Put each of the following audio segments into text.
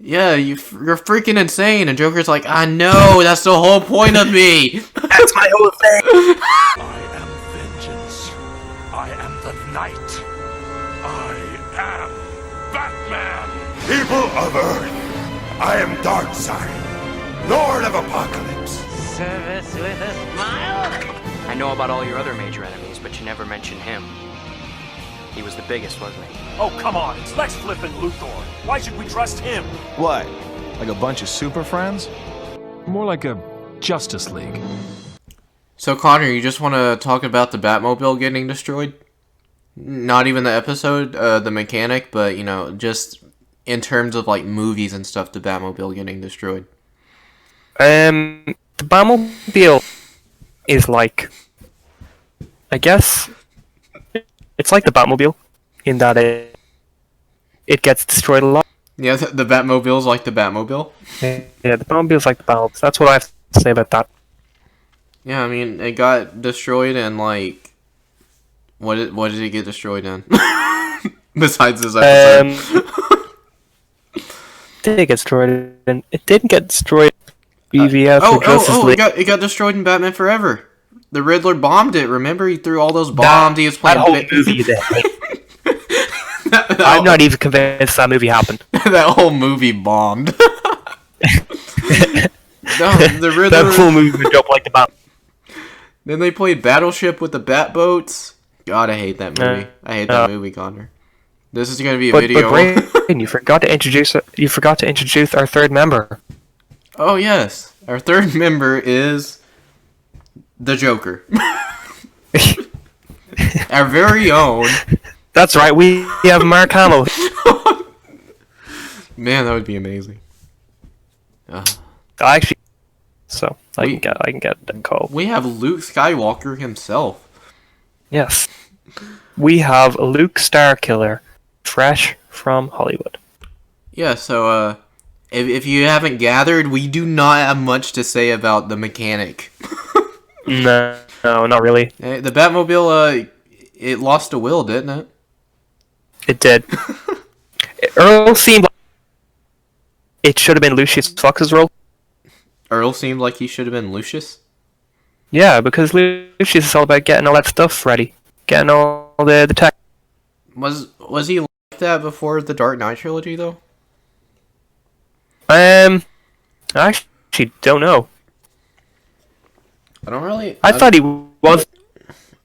Yeah, you're freaking insane. And Joker's like, I know, that's the whole point of me. That's my whole thing. I am vengeance. I am the night. I am Batman. People of Earth, I am Darkseid, Lord of Apocalypse. Service with a smile? I know about all your other major enemies, but you never mentioned him. He was the biggest, wasn't he? Oh, come on. It's Lex Flippin' Luthor. Why should we trust him? What? Like a bunch of super friends? More like a Justice League. So, Connor, you just want to talk about the Batmobile getting destroyed? Not even the episode, the mechanic, but, you know, just in terms of, like, movies and stuff, the Batmobile getting destroyed. The Batmobile is like, I guess, it's like the Batmobile in that it gets destroyed a lot. Yeah, the Batmobile's like the Batmobile. Yeah, the Batmobile's like the Batmobile. That's what I have to say about that. Yeah, I mean, it got destroyed in, like, what did it get destroyed in? Besides this episode. Did it get destroyed? And it didn't get destroyed. BVS or Justice League. It got destroyed in Batman Forever. The Riddler bombed it. Remember, he threw all those bombs. He was playing. That whole movie. I'm not even convinced that movie happened. That whole movie bombed. No, the Riddler. That whole movie was dope like the Bat. Then they played Battleship with the Batboats. God, I hate that movie. I hate that movie, Connor. This is going to be a video. But Brayden, you forgot to introduce our third member. Oh yes, our third member is the Joker. Our very own. That's right. We have Mark Hamill. Man, that would be amazing. Actually, so I can get that call. We have Luke Skywalker himself. Yes, we have Luke Starkiller, fresh from Hollywood. Yeah. So, if you haven't gathered, we do not have much to say about the mechanic. No, not really. The Batmobile, it lost a will, didn't it? It did. Earl seemed like it should have been Lucius Fox's role. Earl seemed like he should have been Lucius. Yeah, because Lucius is all about getting all that stuff ready, getting all the tech. Was he like that before the Dark Knight trilogy, though? I actually don't know. I don't really. I thought he was.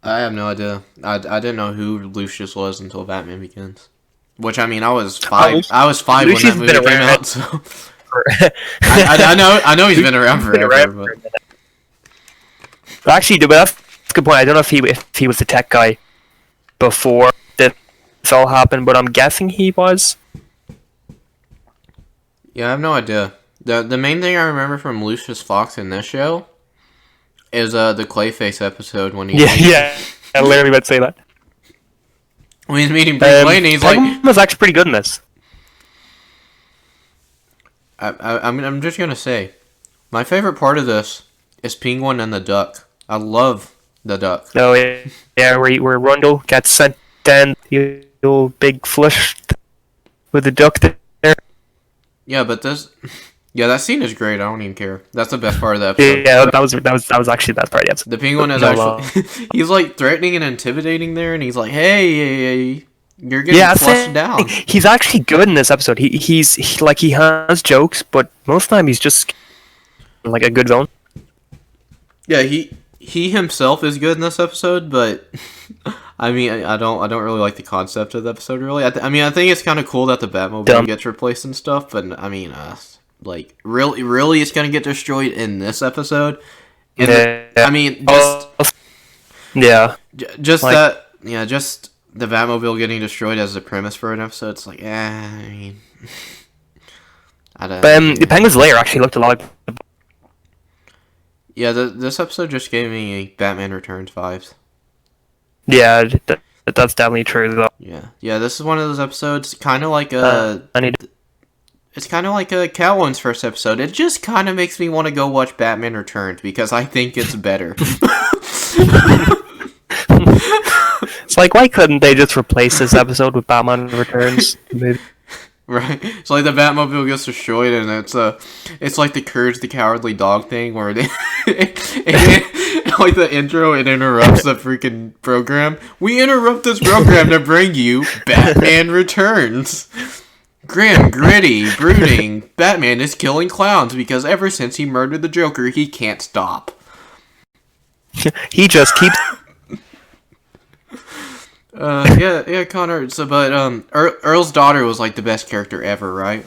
I have no idea. I didn't know who Lucius was until Batman Begins. Which, I mean, I was five. I was five when that movie came out. So I know he's been around forever. But actually, that's a good point. I don't know if he was the tech guy before this all happened, but I'm guessing he was. Yeah, I have no idea. The main thing I remember from Lucius Fox in this show is the Clayface episode when he I literally about to say that. When he's meeting Bruce Wayne, he's like, was actually pretty good in this. I'm just gonna say, my favorite part of this is Penguin and the Duck. I love the Duck. Oh yeah, where Rundle gets sent down the old big flush with the Duck there. Yeah, but that scene is great. I don't even care. That's the best part of the episode. Yeah, that was actually the best part of the episode. The Penguin is actually he's like threatening and intimidating there, and he's like, "Hey, you're getting flushed down." He's actually good in this episode. He has jokes, but most of the time he's just like a good villain. Yeah, he himself is good in this episode, but I mean, I don't really like the concept of the episode. Really, I think it's kind of cool that the Batmobile gets replaced and stuff, but I mean, like really, it's gonna get destroyed in this episode. I mean, just the Batmobile getting destroyed as the premise for an episode. It's like, I mean, I don't. The Penguin's lair actually looked a lot like. Yeah, this episode just gave me Batman Returns vibes. Yeah, that's definitely true though. Yeah. This is one of those episodes, kind of like it's kind of like Catwoman's first episode. It just kind of makes me want to go watch Batman Returns because I think it's better. It's like, why couldn't they just replace this episode with Batman Returns? Right, it's like the Batmobile gets destroyed, and it's like the Courage the Cowardly Dog thing, where like the intro, it interrupts the freaking program. We interrupt this program to bring you Batman Returns. Grim, gritty, brooding, Batman is killing clowns because ever since he murdered the Joker, he can't stop. He just keeps. Yeah, Connor. So, but Earl's daughter was like the best character ever, right?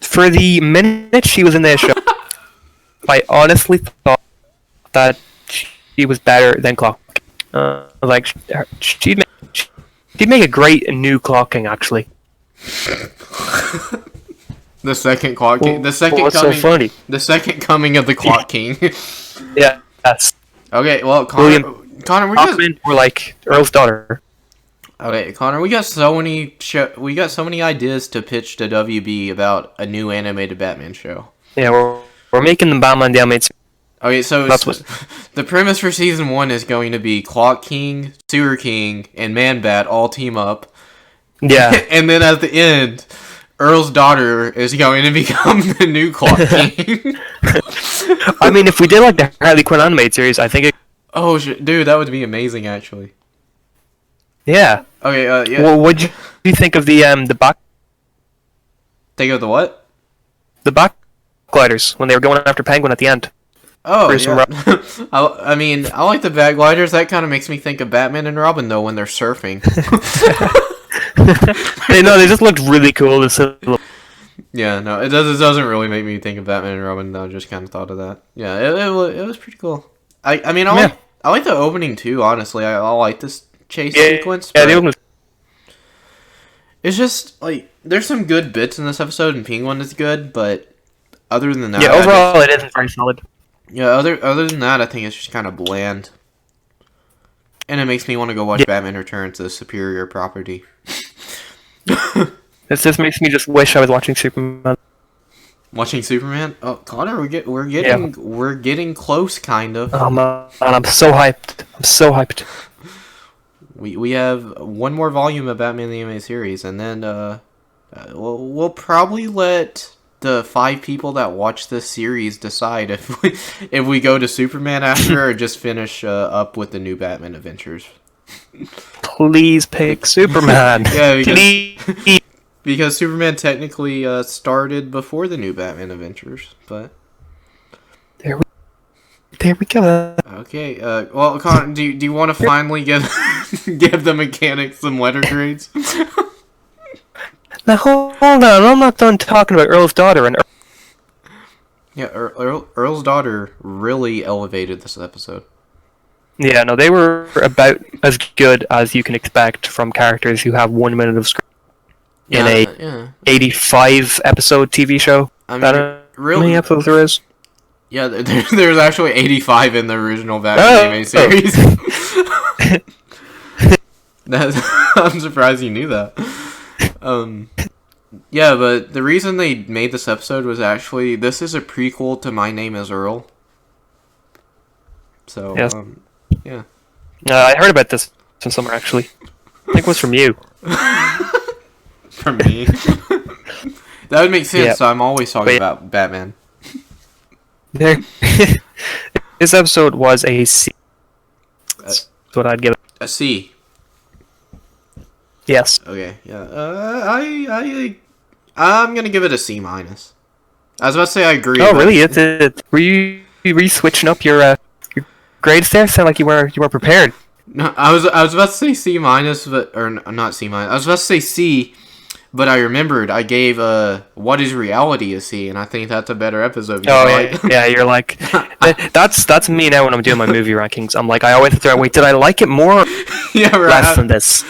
For the minute she was in the show, I honestly thought that she was better than Clock. Like she'd make a great new Clock King, actually. The second Clock King. The second what's coming. so funny? The second coming of the Clock King. Yeah, that's Okay, well, Connor, we got We're like Earl's daughter. okay, Connor. We got so many ideas to pitch to WB about a new animated Batman show. Yeah, we're making the Batman the animated. Okay, so That's what- the premise for season 1 is going to be Clock King, Sewer King, and Man Bat all team up. Yeah, And then at the end, Earl's daughter is going to become the new Clock King. I mean, if we did like the Harley Quinn animated series, I think it. Oh, dude, that would be amazing, actually. Yeah. Okay, yeah. Well, what do you think of the back Think of the what? gliders when they were going after Penguin at the end? Oh, Bruce and yeah. I mean, I like the bag gliders. That kind of makes me think of Batman and Robin, though, when they're surfing. They just looked really cool. Yeah, no, it doesn't really make me think of Batman and Robin, though. I just kind of thought of that. Yeah, it was pretty cool. I mean, I like the opening, too, honestly. I like this chase sequence. Yeah, but the opening. it's just, like, there's some good bits in this episode, and Penguin is good, but other than that... Yeah, overall, it isn't very solid. Yeah, other than that, I think it's just kind of bland. And it makes me want to go watch Batman Returns, a superior property. This just makes me just wish I was watching Superman. Watching Superman? Oh, Connor, we're getting close, kind of. Oh man, I'm so hyped. We have one more volume of Batman the Animated Series, and then we'll probably let the 5 people that watch this series decide if we go to Superman after or just finish up with the new Batman adventures. Please pick Superman. Yeah, because Superman technically started before the new Batman adventures, but There we go. okay. Well, Connor, do you want to finally give the mechanics some letter grades? Now hold on, I'm not done talking about Earl's daughter and. Yeah, Earl's daughter really elevated this episode. Yeah, no, they were about as good as you can expect from characters who have 1 minute of screen in a 85 episode TV show. I mean, How many episodes there is? Yeah, there's actually 85 in the original Batman anime series. I'm surprised you knew that. Yeah, but the reason they made this episode was actually this is a prequel to My Name Is Earl. So, Yes. yeah. I heard about this from somewhere actually. I think it was from you. From me. That would make sense. Yeah. So I'm always talking about Batman. There. This episode was a C. That's what I'd give it. A C. Yes. Okay. Yeah. I'm gonna give it a C minus. I was about to say I agree. Oh, but- really? Were you switching up your grades there? Sound like you weren't prepared. No, I was about to say C minus, not C minus. I was about to say C, but I remembered I gave What Is Reality a C, and I think that's a better episode. Oh yeah, you're like that's me now when I'm doing my movie rankings. I'm like I always throw wait, did I like it more or Yeah, right. less than this?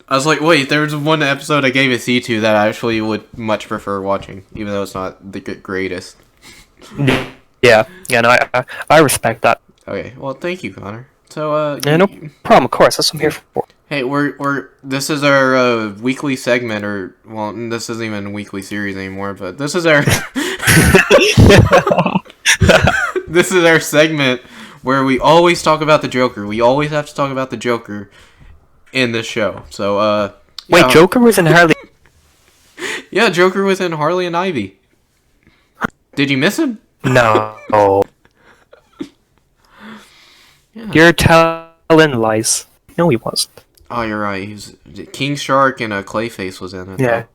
I was like, wait, there was one episode I gave a C to that I actually would much prefer watching, even though it's not the greatest. Yeah, no, I respect that. Okay, well, thank you, Connor. So, Yeah, no problem. Of course, that's what I'm here for. hey, this is our weekly segment, or well, this isn't even a weekly series anymore, but this is our this is our segment where we always talk about the Joker. We always have to talk about the Joker in this show. So, Wait, Yeah. Joker was in Harley. Yeah, Joker was in Harley and Ivy. Did you miss him? No. Yeah. You're telling lies. No, he wasn't. Oh, you're right. He's King Shark and Clayface was in it. Yeah.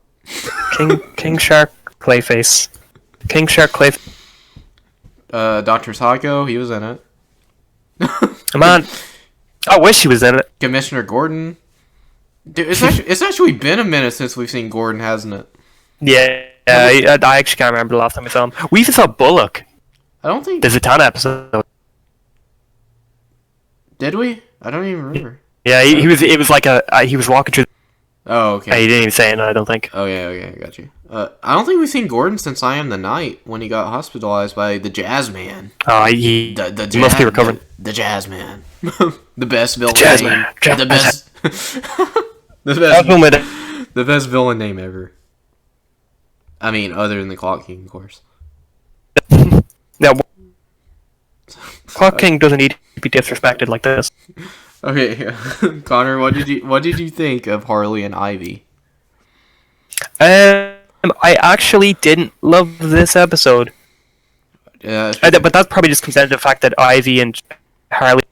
King Shark, Clayface. King Shark, Clayface. Dr. Taco, he was in it. Man, I wish he was in it. Commissioner Gordon. Dude, it's actually been a minute since we've seen Gordon, hasn't it? Yeah, I actually can't remember the last time we saw him. We even saw Bullock. I don't think... The Zatanna episode. Did we? I don't even remember. Yeah, he was. It was like he was walking through. Oh, okay. He didn't even say it. I don't think. Oh, yeah, okay, I got you. I don't think we've seen Gordon since I Am the Night, when he got hospitalized by the Jazz Man. Oh, he must be recovering. The Jazz Man. The best villain Jazz name. Man. Jazz The best... the That's one with it. The best villain name ever. I mean, other than the Clock King, of course. Now, Clock King doesn't need to be disrespected like this. Okay, Connor, what did you think of Harley and Ivy? I actually didn't love this episode. Yeah, But that probably just comes down to the fact that Ivy and Harley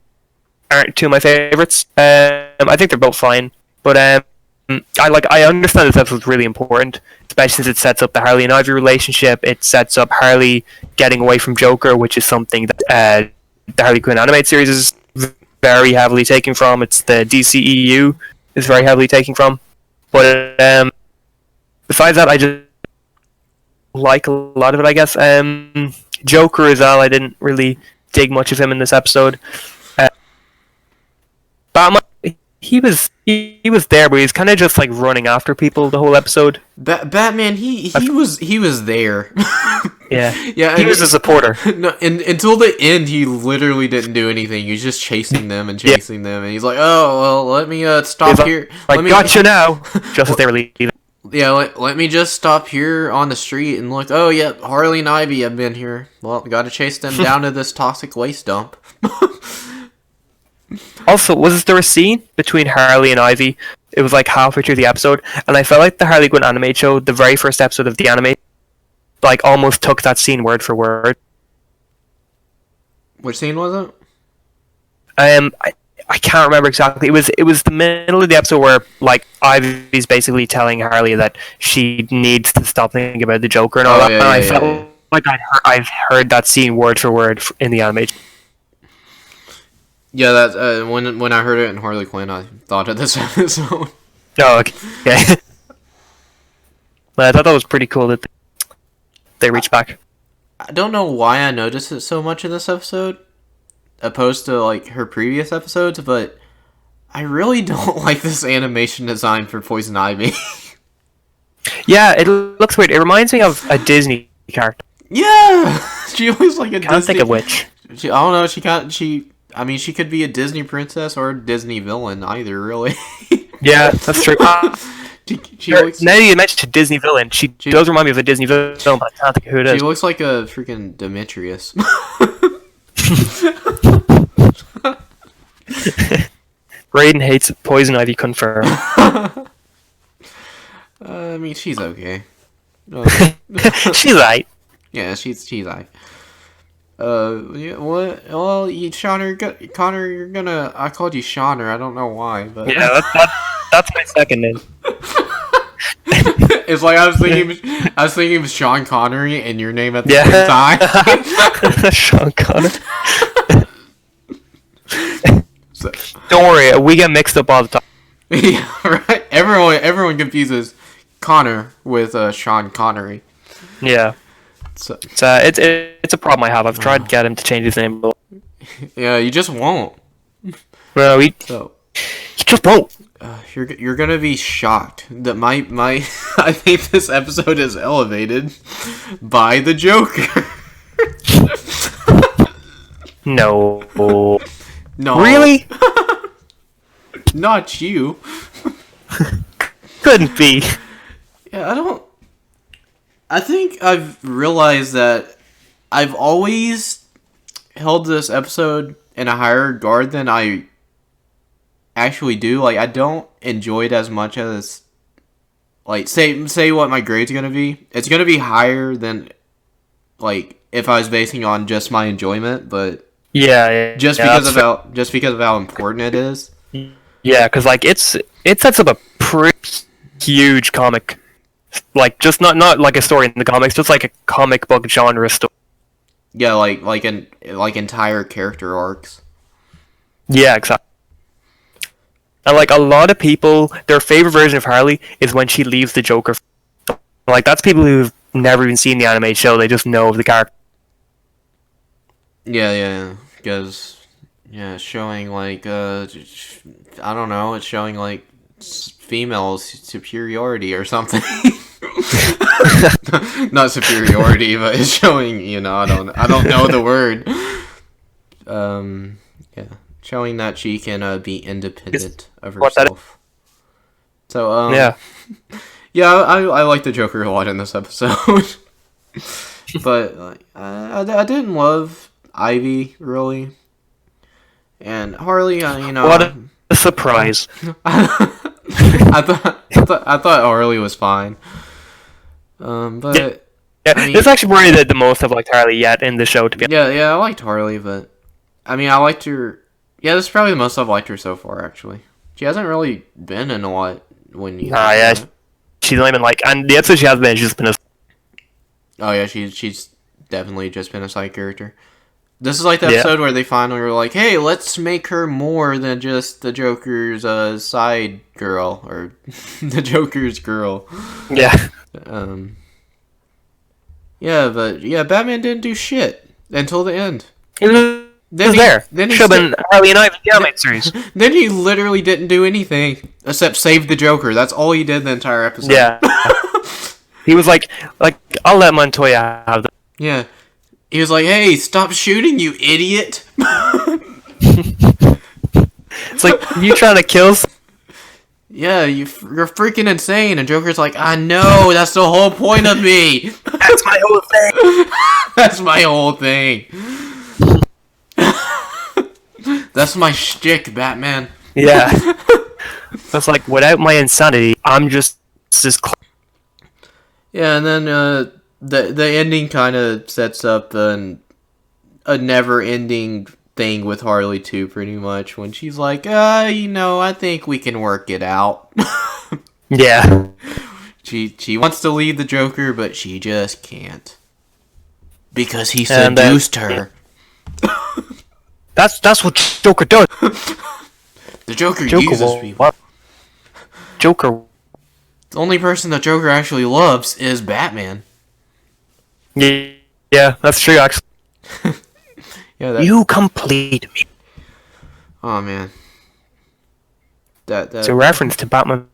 aren't two of my favorites. I think they're both fine, but I understand this episode's really important, especially since it sets up the Harley and Ivy relationship. It sets up Harley getting away from Joker, which is something that the Harley Quinn animated series is very heavily taken from. It's the DCEU is very heavily taken from. But besides that, I just like a lot of it, I guess. Joker as well, I didn't really dig much of him in this episode. Batman, he was there, but he was kind of just like running after people the whole episode. Batman, he was there. Yeah, Yeah, he was a supporter. No, until the end, he literally didn't do anything. He was just chasing them and chasing them, and he's like, "Oh well, let me stop here. Like, gotcha now." Just as they were leaving. Yeah, let me just stop here on the street and look. Oh, yeah, Harley and Ivy have been here. Well, gotta chase them down to this toxic waste dump. Also, was there a scene between Harley and Ivy? It was like halfway through the episode, and I felt like the Harley Quinn animated show, the very first episode of the anime, like almost took that scene word for word. Which scene was it? I can't remember exactly. It was the middle of the episode where like Ivy's basically telling Harley that she needs to stop thinking about the Joker and all that. Yeah, And I felt like I've heard that scene word for word in the animation. Yeah, that's when I heard it in Harley Quinn, I thought of this episode. Oh, okay. But I thought that was pretty cool that they reached back. I don't know why I noticed it so much in this episode, opposed to like her previous episodes, but I really don't like this animation design for Poison Ivy. Yeah, it looks weird. It reminds me of a Disney character. Yeah, she looks like a Can't Disney. think of which. I don't know. I mean, she could be a Disney princess or a Disney villain, either, really. Yeah, that's true. She looks, now you mentioned a Disney villain. She does remind me of a Disney villain, but I can't think of who it she is. looks like a freaking Demetrius. Raiden hates Poison Ivy, confirmed. I mean, she's okay. She's right. Yeah, she's like. Yeah, what? Well, Connor, you're gonna. I called you Shauner. I don't know why, but Yeah, that's my second name. it's like I was thinking of Sean Connery and your name at the same time. Sean Connor. So, Don't worry, we get mixed up all the time. yeah, right. Everyone confuses Connor with Sean Connery. Yeah, So, it's a problem I have. I've tried to get him to change his name, but yeah, you just won't. no, he just won't. You're gonna be shocked that my I think this episode is elevated by the Joker. No. No, Really? not you. Couldn't be. Yeah, I think I've realized that I've always held this episode in a higher regard than I actually do. Like, I don't enjoy it as much as like say what my grade's gonna be. It's gonna be higher than like if I was basing on just my enjoyment, but just because of how important it is. Yeah, because like it sets up a pretty huge comic, like just not like a story in the comics, just like a comic book genre story. Yeah, like entire character arcs. Yeah, exactly. And like a lot of people, their favorite version of Harley is when she leaves the Joker. Like that's people who've never even seen the animated show; they just know of the character. Yeah, because it's showing like I don't know, it's showing like female superiority or something. Not superiority, but it's showing, I don't know the word. Showing that she can be independent of herself. So I like the Joker a lot in this episode. But I didn't love Ivy really, and Harley. What a surprise! I thought Harley was fine. But yeah, I mean, this is actually probably the most I've liked Harley yet in the show. To be honest. I liked Harley, but I mean, I liked her. Yeah, this is probably the most I've liked her so far. Actually, she hasn't really been in a lot when you. She's not even like, and the episode she has been, she's just been a. Oh yeah, she's definitely just been a side character. This is like the episode where they finally were like, "Hey, let's make her more than just the Joker's side girl or the Joker's girl." Yeah. Batman didn't do shit until the end. Then he should have been Harley and Ivy the animated series. Then he literally didn't do anything except save the Joker. That's all he did the entire episode. Yeah. He was like, I'll let Montoya have them. Yeah. He was like, "Hey, stop shooting, you idiot!" It's like, you trying to kill? Yeah, you're freaking insane. And Joker's like, "I know. That's the whole point of me. That's my whole thing. That's my whole thing. That's my shtick, Batman." Yeah. That's like, without my insanity, I'm just this. Yeah, and then the ending kind of sets up a never-ending thing with Harley too, pretty much, when she's like, I think we can work it out. Yeah. She wants to leave the Joker, but she just can't. Because he seduced her. That's what Joker does. The Joker uses people. What? Joker. The only person the Joker actually loves is Batman. Yeah, that's true, actually. You complete me. Oh man. It's a reference to Batman.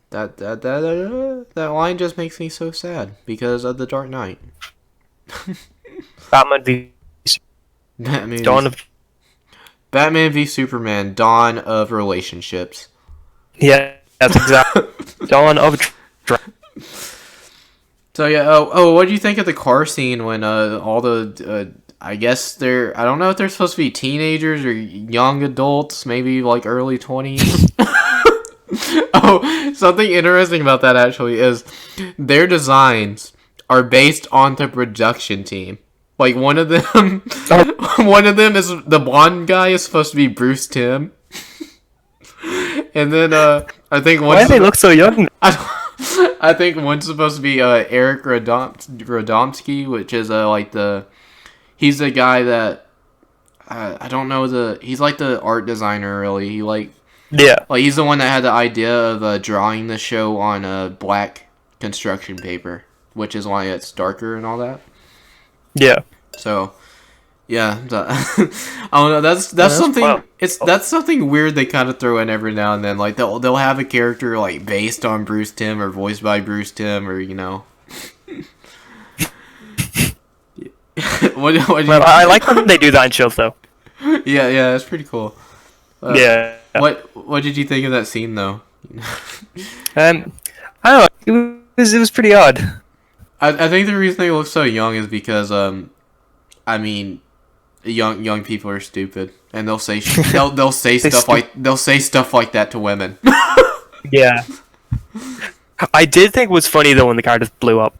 That line just makes me so sad because of the Dark Knight. Batman v Superman, Dawn of Relationships. Yeah, that's exactly. Dawn of. So yeah, what do you think of the car scene when all the I guess I don't know if they're supposed to be teenagers or young adults, maybe like early 20s. Oh, something interesting about that actually is their designs are based on the production team. Like one of them is the blonde guy is supposed to be Bruce Timm. And then I think why do they look so young? I think one's supposed to be Eric Radomski, which is he's the guy that I don't know he's like the art designer really. He's the one that had the idea of drawing the show on black construction paper, which is why it's darker and all that. Yeah. So, yeah, I don't know. That's something. Wild. That's something weird they kind of throw in every now and then. Like they'll have a character like based on Bruce Timm or voiced by Bruce Timm or I like when they do that in shows though. Yeah, that's pretty cool. Yeah. What did you think of that scene though? I don't know. It was pretty odd. I think the reason they look so young is because young people are stupid and they'll say stuff like that to women. Yeah. I did think it was funny though when the car just blew up.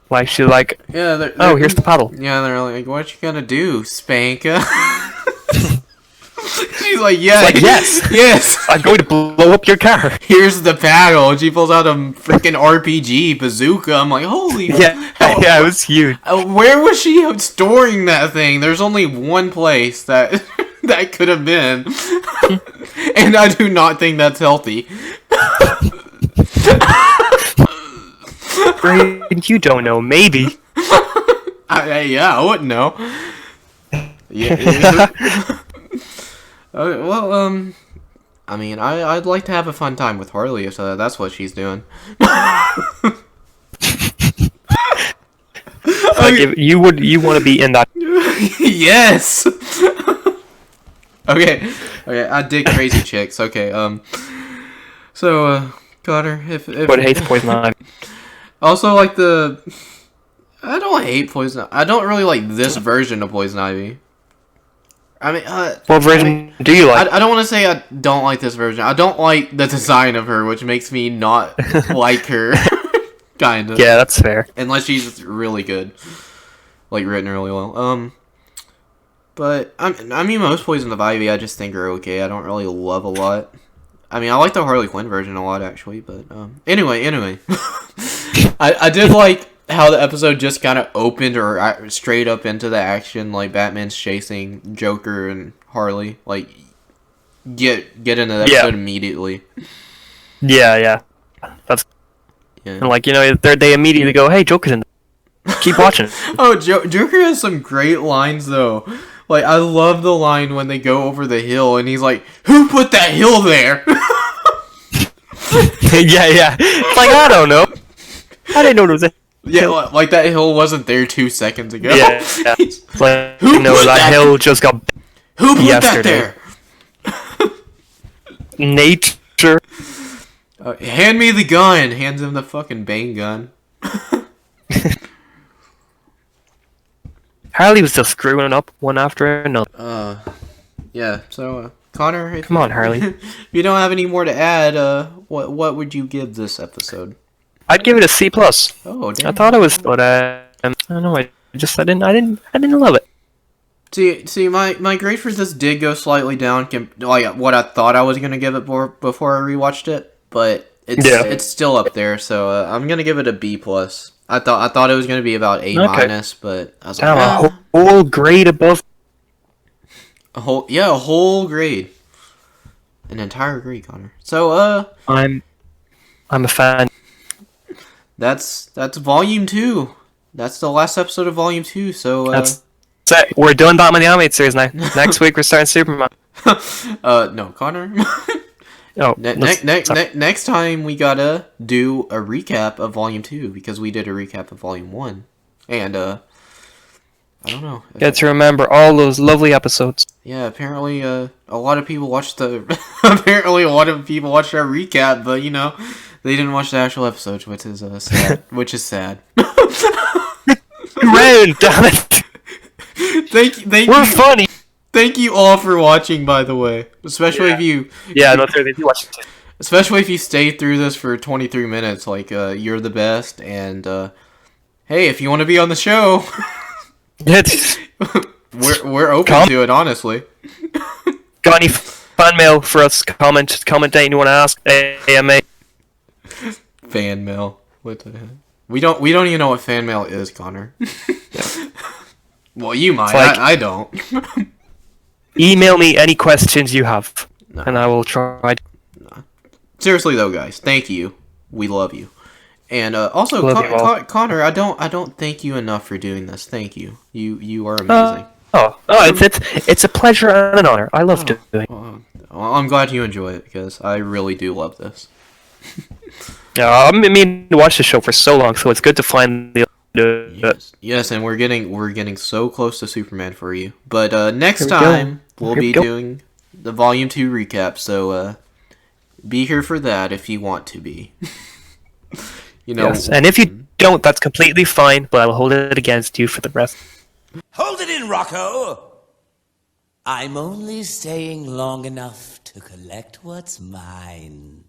Like she's like, Yeah. oh, here's the paddle. Yeah, they're like, what you gonna do, Spanka? She's like, yeah, Like, yes. yes. I'm going to blow up your car. Here's the paddle. And she pulls out a freaking RPG bazooka. I'm like, holy. Yeah, hell. yeah, it was huge. Where was she storing that thing? There's only one place that that could have been, and I do not think that's healthy. Brain, you don't know. Maybe. Yeah, I wouldn't know. Yeah. Okay, well, I mean, I'd like to have a fun time with Harley if that's what she's doing. Like if you want to be in that. Yes. Okay, I dig crazy chicks. Okay, so Connor, if But hates Poison Ivy. also like I don't hate Poison. I don't really like this version of Poison Ivy. I mean, What version do you like? I don't want to say I don't like this version. I don't like the design of her, which makes me not like her. Kind of. Yeah, that's fair. Unless she's really good, like written really well. But I mean, most Poison Ivy I just think are okay. I don't really love a lot. I mean, I like the Harley Quinn version a lot actually. But anyway, I did like how the episode just kind of opened or straight up into the action, like Batman's chasing Joker and Harley, like get into the episode immediately. Yeah. That's Yeah. and like they immediately go, hey, Joker's in. Keep watching. Oh, Joker has some great lines though. Like I love the line when they go over the hill and he's like, "Who put that hill there?" yeah. It's like I don't know. I didn't know there was a. Yeah, like that hill wasn't there 2 seconds ago. Yeah. It's like Who put that hill just got Who put yesterday. that there? Nature. Hand me the gun. Hands him the fucking Bane gun. Harley was just screwing up one after another. Yeah. So, Connor, Come on, Harley. if you don't have any more to add, what would you give this episode? I'd give it a C+. Oh, damn. I thought it was, but I don't know. I didn't love it. See, my grade for this did go slightly down, like what I thought I was gonna give it before I rewatched it, but it's still up there. So I'm gonna give it a B+. I thought it was gonna be about A-, but I was like, Damn, a whole grade above. a whole grade, an entire grade, Connor. So I'm a fan. that's volume 2. That's the last episode of volume 2. So That's it. We're doing Batman the Animated Series now. Next week we're starting Superman. no, Connor. Oh, Next time we gotta do a recap of Volume 2 because we did a recap of Volume 1, and I don't know. Get to remember all those lovely episodes. Yeah, apparently a lot of people watched apparently a lot of people watched our recap, but they didn't watch the actual episodes, which is sad. Which is sad. Rain, damn it! Thank We're you. funny. Thank you all for watching, by the way. Especially if you Especially if you stayed through this for 23 minutes, like, you're the best, and, hey, if you want to be on the show, we're open to it, honestly. Got any fan mail for us? Comment anything you want to ask. AMA. Fan mail. What the heck? We don't even know what fan mail is, Connor. Well, you might. Like, I don't. Email me any questions you have, and I will try. Seriously though, guys, thank you. We love you. And also, Connor, I don't thank you enough for doing this. Thank you. You are amazing. It's a pleasure and an honor. I love doing it. Well, I'm glad you enjoy it because I really do love this. I mean, to watch the show for so long, so it's good to finally. Yes, and we're getting so close to Superman for you. But next time we'll be doing the Volume 2 recap. So be here for that if you want to be. Yes, and if you don't, that's completely fine. But I will hold it against you for the rest. Hold it in, Rocco! I'm only staying long enough to collect what's mine.